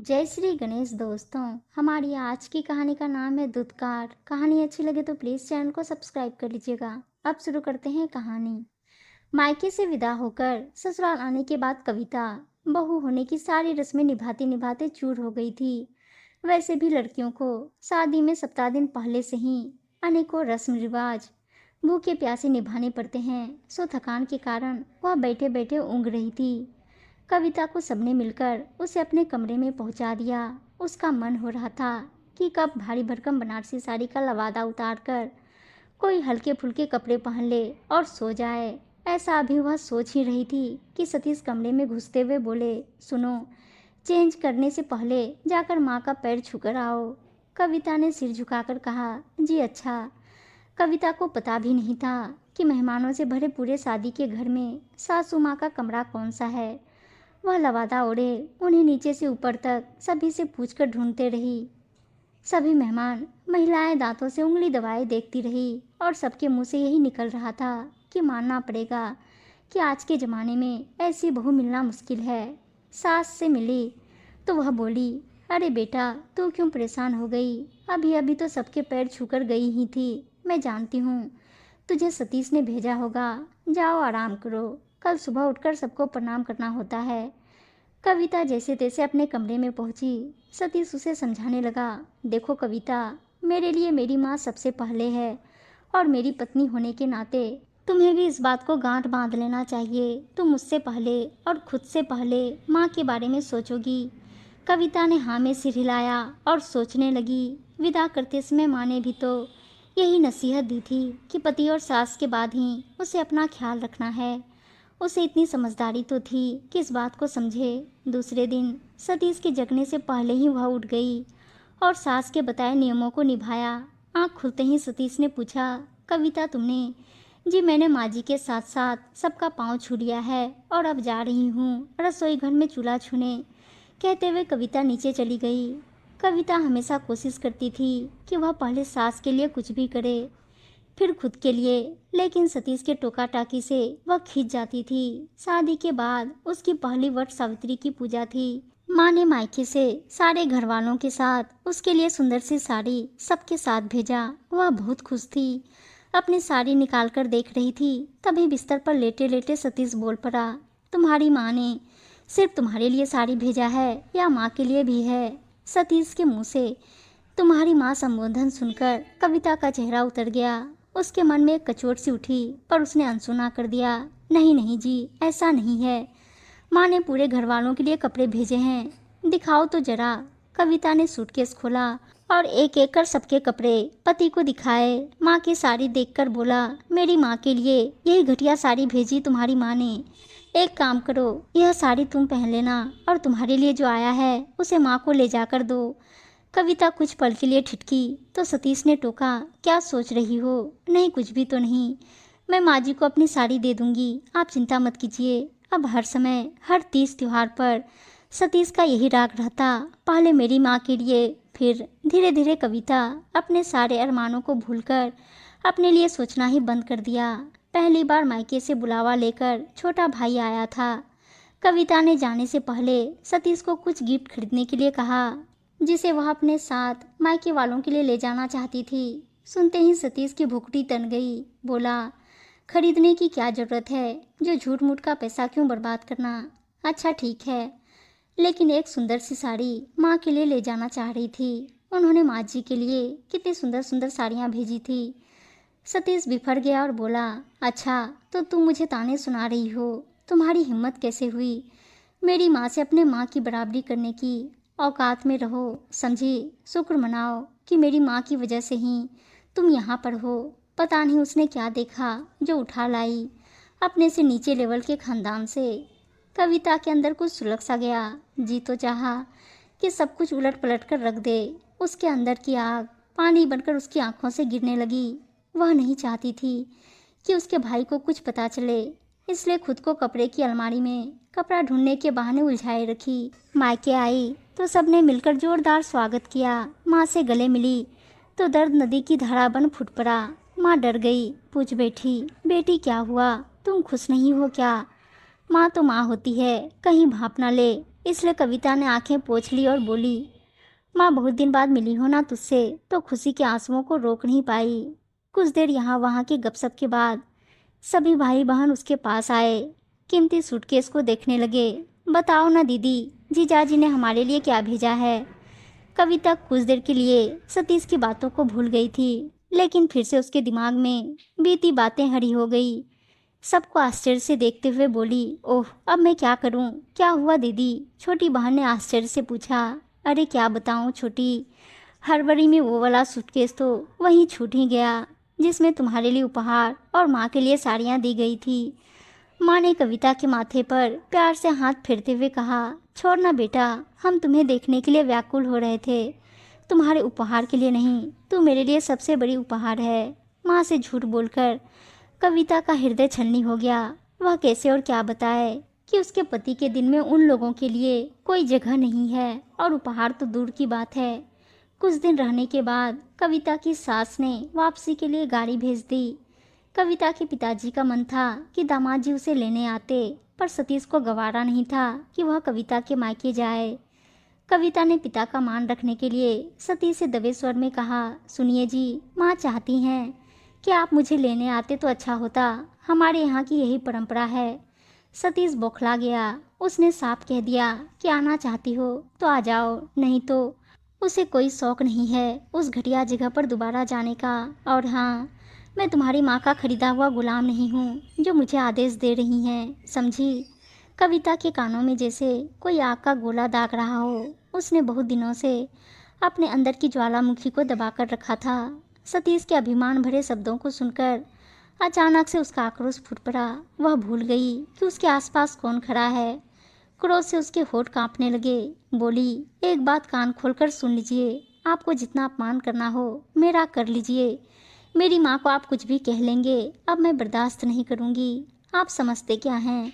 जय श्री गणेश दोस्तों। हमारी आज की कहानी का नाम है दुत्कार। कहानी अच्छी लगे तो प्लीज़ चैनल को सब्सक्राइब कर लीजिएगा। अब शुरू करते हैं कहानी। मायके से विदा होकर ससुराल आने के बाद कविता बहू होने की सारी रस्में निभाते निभाते चूर हो गई थी। वैसे भी लड़कियों को शादी में सप्ताह दिन पहले से ही अनेकों रस्म रिवाज भूखे प्यासे निभाने पड़ते हैं। सो थकान के कारण वह बैठे बैठे ऊँघ रही थी। कविता को सबने मिलकर उसे अपने कमरे में पहुंचा दिया। उसका मन हो रहा था कि कब भारी भरकम बनारसी साड़ी का लवादा उतार कर कोई हल्के फुल्के कपड़े पहन ले और सो जाए। ऐसा अभी वह सोच ही रही थी कि सतीश कमरे में घुसते हुए बोले, सुनो, चेंज करने से पहले जाकर माँ का पैर छूकर आओ। कविता ने सिर झुकाकर कहा, जी अच्छा। कविता को पता भी नहीं था कि मेहमानों से भरे पूरे शादी के घर में सासू माँ का कमरा कौन सा है। वह लवादा ओढ़े उन्हें नीचे से ऊपर तक सभी से पूछकर ढूंढते रही। सभी मेहमान महिलाएं दांतों से उंगली दबाए देखती रही और सबके मुंह से यही निकल रहा था कि मानना पड़ेगा कि आज के ज़माने में ऐसी बहू मिलना मुश्किल है। सास से मिली तो वह बोली, अरे बेटा, तू क्यों परेशान हो गई? अभी अभी तो सबके पैर छूकर गई ही थी। मैं जानती हूँ तुझे सतीश ने भेजा होगा। जाओ आराम करो, कल सुबह उठकर सबको प्रणाम करना होता है। कविता जैसे तैसे अपने कमरे में पहुंची। सतीश उसे समझाने लगा, देखो कविता, मेरे लिए मेरी माँ सबसे पहले है और मेरी पत्नी होने के नाते तुम्हें भी इस बात को गांठ बांध लेना चाहिए। तुम मुझसे पहले और खुद से पहले माँ के बारे में सोचोगी। कविता ने हाँ में सिर हिलाया और सोचने लगी। विदा करते समय माँ ने भी तो यही नसीहत दी थी कि पति और सास के बाद ही उसे अपना ख्याल रखना है। उसे इतनी समझदारी तो थी कि इस बात को समझे। दूसरे दिन सतीश के जगने से पहले ही वह उठ गई और सास के बताए नियमों को निभाया। आँख खुलते ही सतीश ने पूछा, कविता तुमने? जी मैंने माँ जी के साथ साथ सबका पाँव छू लिया है और अब जा रही हूँ रसोई घर में चूल्हा छूने। कहते हुए कविता नीचे चली गई। कविता हमेशा कोशिश करती थी कि वह पहले सास के लिए कुछ भी करे, फिर खुद के लिए, लेकिन सतीश के टोका टाकी से वह खींच जाती थी। शादी के बाद उसकी पहली वट सावित्री की पूजा थी। माँ ने मायके से सारे घर वालों के साथ उसके लिए सुंदर सी साड़ी सबके साथ भेजा। वह बहुत खुश थी। अपनी साड़ी निकाल कर देख रही थी, तभी बिस्तर पर लेटे लेटे सतीश बोल पड़ा, तुम्हारी माँ ने सिर्फ तुम्हारे लिए साड़ी भेजा है या माँ के लिए भी है? सतीश के मुंह से तुम्हारी माँ संबोधन सुनकर कविता का चेहरा उतर गया। उसके मन में एक कचोट सी उठी, पर उसने अनसुना कर दिया, नहीं नहीं जी, ऐसा नहीं है। माँ ने पूरे घर वालों के लिए कपड़े भेजे हैं, दिखाओ तो जरा। कविता ने सूटकेस खोला और एक एक कर सबके कपड़े पति को दिखाए। माँ की साड़ी देखकर बोला, मेरी माँ के लिए यही घटिया साड़ी भेजी तुम्हारी माँ ने। एक काम करो, यह साड़ी तुम पहन लेना और तुम्हारे लिए जो आया है उसे माँ को ले जाकर दो। कविता कुछ पल के लिए ठिठकी तो सतीश ने टोका, क्या सोच रही हो? नहीं, कुछ भी तो नहीं। मैं माँ जी को अपनी साड़ी दे दूंगी, आप चिंता मत कीजिए। अब हर समय हर तीज त्योहार पर सतीश का यही राग रहता, पहले मेरी माँ के लिए, फिर धीरे धीरे कविता अपने सारे अरमानों को भूलकर अपने लिए सोचना ही बंद कर दिया। पहली बार मायके से बुलावा लेकर छोटा भाई आया था। कविता ने जाने से पहले सतीश को कुछ गिफ्ट खरीदने के लिए कहा, जिसे वह अपने साथ मायके वालों के लिए ले जाना चाहती थी। सुनते ही सतीश की भुखड़ी तन गई। बोला, खरीदने की क्या ज़रूरत है, जो झूठ मूठ का पैसा क्यों बर्बाद करना। अच्छा ठीक है, लेकिन एक सुंदर सी साड़ी माँ के लिए ले जाना चाह रही थी। उन्होंने माँ जी के लिए कितनी सुंदर सुंदर साड़ियाँ भेजी थी। सतीश बिफर गया और बोला, अच्छा तो तुम मुझे ताने सुना रही हो? तुम्हारी हिम्मत कैसे हुई मेरी माँ से अपने माँ की बराबरी करने की? औकात में रहो, समझी? शुक्र मनाओ कि मेरी माँ की वजह से ही तुम यहाँ पर हो। पता नहीं उसने क्या देखा जो उठा लाई अपने से नीचे लेवल के खानदान से। कविता के अंदर कुछ सुलग सा गया। जी तो चाहा कि सब कुछ उलट पलट कर रख दे। उसके अंदर की आग पानी बनकर उसकी आंखों से गिरने लगी। वह नहीं चाहती थी कि उसके भाई को कुछ पता चले, इसलिए खुद को कपड़े की अलमारी में कपड़ा ढूंढने के बहाने उलझाए रखी। मायके आई तो सबने मिलकर जोरदार स्वागत किया। माँ से गले मिली तो दर्द नदी की धारा बन फूट पड़ा। माँ डर गई, पूछ बैठी, बेटी क्या हुआ, तुम खुश नहीं हो क्या? माँ तो माँ होती है, कहीं भाप ना ले। इसलिए कविता ने आंखें पोंछ ली और बोली, माँ बहुत दिन बाद मिली हो ना तुझसे तो खुशी के आंसुओं को रोक नहीं पाई। कुछ देर यहाँ वहाँ की गपशप के बाद सभी भाई बहन उसके पास आए। कीमती सूटकेस को देखने लगे। बताओ ना दीदी, जीजाजी ने हमारे लिए क्या भेजा है। कविता कुछ देर के लिए सतीश की बातों को भूल गई थी, लेकिन फिर से उसके दिमाग में बीती बातें हरी हो गई। सबको आश्चर्य से देखते हुए बोली, ओह अब मैं क्या करूं? क्या हुआ दीदी? छोटी बहन ने आश्चर्य से पूछा। अरे क्या बताऊं छोटी, हड़बड़ी में वो वाला सूटकेस तो वहीं छूट ही गया जिसमें तुम्हारे लिए उपहार और माँ के लिए साड़ियाँ दी गई थी। माँ ने कविता के माथे पर प्यार से हाथ फेरते हुए कहा, छोड़ना बेटा, हम तुम्हें देखने के लिए व्याकुल हो रहे थे, तुम्हारे उपहार के लिए नहीं। तू मेरे लिए सबसे बड़ी उपहार है। माँ से झूठ बोलकर कविता का हृदय छलनी हो गया। वह कैसे और क्या बताए कि उसके पति के दिन में उन लोगों के लिए कोई जगह नहीं है और उपहार तो दूर की बात है। कुछ दिन रहने के बाद कविता की सास ने वापसी के लिए गाड़ी भेज दी। कविता के पिताजी का मन था कि दामाद जी उसे लेने आते, पर सतीश को गवारा नहीं था कि वह कविता के मायके जाए। कविता ने पिता का मान रखने के लिए सतीश से दबे स्वर में कहा, सुनिए जी, माँ चाहती हैं कि आप मुझे लेने आते तो अच्छा होता, हमारे यहाँ की यही परंपरा है। सतीश बौखला गया। उसने साफ कह दिया कि आना चाहती हो तो आ जाओ, नहीं तो उसे कोई शौक नहीं है उस घटिया जगह पर दोबारा जाने का। और हाँ, मैं तुम्हारी माँ का खरीदा हुआ गुलाम नहीं हूँ जो मुझे आदेश दे रही हैं, समझी। कविता के कानों में जैसे कोई आग का गोला दाग रहा हो। उसने बहुत दिनों से अपने अंदर की ज्वालामुखी को दबाकर रखा था। सतीश के अभिमान भरे शब्दों को सुनकर अचानक से उसका आक्रोश फूट पड़ा। वह भूल गई कि उसके आसपास कौन खड़ा है। क्रोध से उसके होठ कांपने लगे। बोली, एक बात कान खोलकर सुन लीजिए, आपको जितना अपमान करना हो मेरा कर लीजिए। मेरी माँ को आप कुछ भी कह लेंगे, अब मैं बर्दाश्त नहीं करूँगी। आप समझते क्या हैं?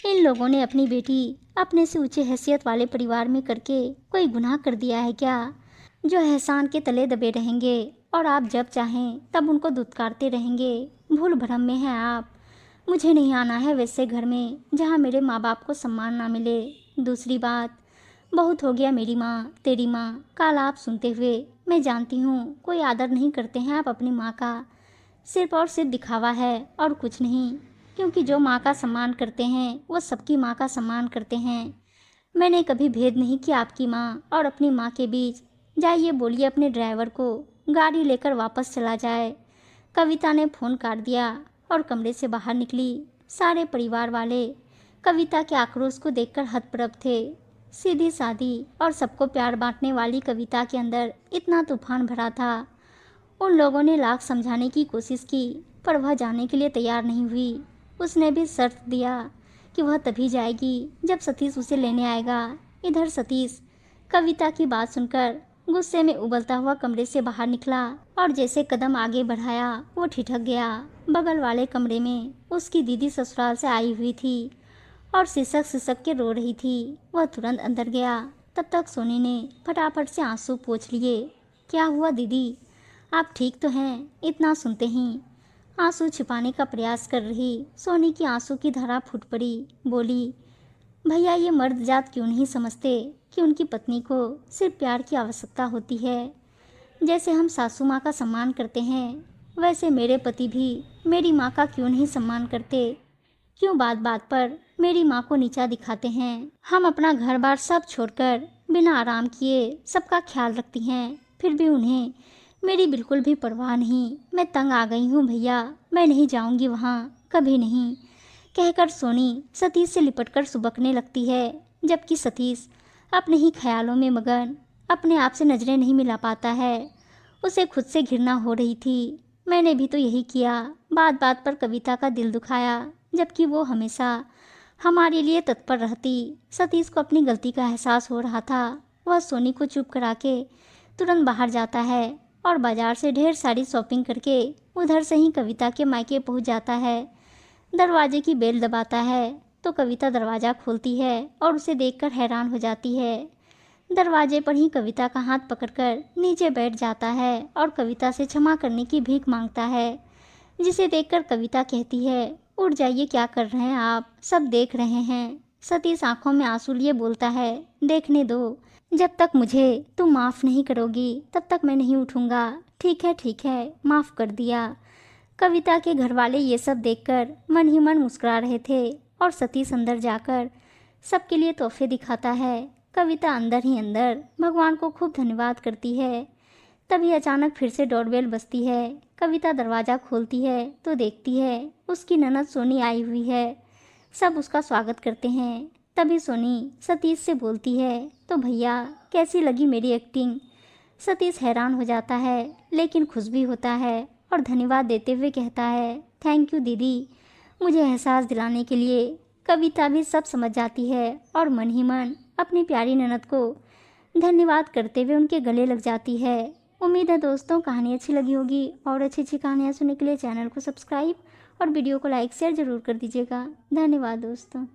इन लोगों ने अपनी बेटी अपने से ऊंचे हैसियत वाले परिवार में करके कोई गुनाह कर दिया है क्या, जो एहसान के तले दबे रहेंगे और आप जब चाहें तब उनको दुत्कारते रहेंगे? भूल भ्रम में हैं आप। मुझे नहीं आना है वैसे घर में जहाँ मेरे माँ बाप को सम्मान ना मिले। दूसरी बात, बहुत हो गया मेरी माँ तेरी माँ काल आप सुनते हुए। मैं जानती हूँ कोई आदर नहीं करते हैं आप अपनी माँ का, सिर्फ और सिर्फ दिखावा है और कुछ नहीं। क्योंकि जो माँ का सम्मान करते हैं वो सबकी माँ का सम्मान करते हैं। मैंने कभी भेद नहीं किया आपकी माँ और अपनी माँ के बीच। जाइए बोलिए अपने ड्राइवर को गाड़ी लेकर वापस चला जाए। कविता ने फ़ोन काट दिया और कमरे से बाहर निकली। सारे परिवार वाले कविता के आक्रोश को देखकर हतप्रभ थे। सीधी सादी और सबको प्यार बांटने वाली कविता के अंदर इतना तूफान भरा था। उन लोगों ने लाख समझाने की कोशिश की, पर वह जाने के लिए तैयार नहीं हुई। उसने भी शर्त दिया कि वह तभी जाएगी जब सतीश उसे लेने आएगा। इधर सतीश कविता की बात सुनकर गुस्से में उबलता हुआ कमरे से बाहर निकला और जैसे कदम आगे बढ़ाया वो ठिठक गया। बगल वाले कमरे में उसकी दीदी ससुराल से आई हुई थी और सिसक सिसक के रो रही थी। वह तुरंत अंदर गया। तब तक सोनी ने फटाफट से आंसू पोंछ लिए। क्या हुआ दीदी, आप ठीक तो हैं? इतना सुनते ही आंसू छिपाने का प्रयास कर रही सोनी की आंसू की धारा फूट पड़ी। बोली, भैया ये मर्द जात क्यों नहीं समझते कि उनकी पत्नी को सिर्फ प्यार की आवश्यकता होती है। जैसे हम सासू माँ का सम्मान करते हैं वैसे मेरे पति भी मेरी माँ का क्यों नहीं सम्मान करते। क्यों बात बात पर मेरी माँ को नीचा दिखाते हैं। हम अपना घर बार सब छोड़कर बिना आराम किए सबका ख्याल रखती हैं, फिर भी उन्हें मेरी बिल्कुल भी परवाह नहीं। मैं तंग आ गई हूँ भैया, मैं नहीं जाऊँगी वहाँ, कभी नहीं, कहकर सोनी सतीश से लिपटकर सुबकने लगती है। जबकि सतीश अपने ही ख्यालों में मगन अपने आप से नजरें नहीं मिला पाता है। उसे खुद से घृणा हो रही थी। मैंने भी तो यही किया, बात बात पर कविता का दिल दुखाया, जबकि वो हमेशा हमारे लिए तत्पर रहती। सतीश को अपनी गलती का एहसास हो रहा था। वह सोनी को चुप करा के तुरंत बाहर जाता है और बाजार से ढेर सारी शॉपिंग करके उधर से ही कविता के मायके पहुंच जाता है। दरवाजे की बेल दबाता है तो कविता दरवाज़ा खोलती है और उसे देखकर हैरान हो जाती है। दरवाजे पर ही कविता का हाथ पकड़कर नीचे बैठ जाता है और कविता से क्षमा करने की भीख मांगता है, जिसे देखकर कविता कहती है, उठ जाइए, क्या कर रहे हैं आप, सब देख रहे हैं। सतीश आंखों में आंसू लिए बोलता है, देखने दो, जब तक मुझे तुम माफ़ नहीं करोगी तब तक मैं नहीं उठूंगा। ठीक है, माफ़ कर दिया। कविता के घर वाले ये सब देखकर मन ही मन मुस्कुरा रहे थे और सतीश अंदर जाकर सबके लिए तोहफे दिखाता है। कविता अंदर ही अंदर भगवान को खूब धन्यवाद करती है। तभी अचानक फिर से डोरबेल बजती है। कविता दरवाज़ा खोलती है तो देखती है उसकी ननद सोनी आई हुई है। सब उसका स्वागत करते हैं। तभी सोनी सतीश से बोलती है, तो भैया कैसी लगी मेरी एक्टिंग। सतीश हैरान हो जाता है लेकिन खुश भी होता है और धन्यवाद देते हुए कहता है, थैंक यू दीदी, मुझे एहसास दिलाने के लिए। कविता भी सब समझ जाती है और मन ही मन अपनी प्यारी ननद को धन्यवाद करते हुए उनके गले लग जाती है। उम्मीद है दोस्तों कहानी अच्छी लगी होगी और अच्छी अच्छी कहानियाँ सुनने के लिए चैनल को सब्सक्राइब और वीडियो को लाइक शेयर ज़रूर कर दीजिएगा। धन्यवाद दोस्तों।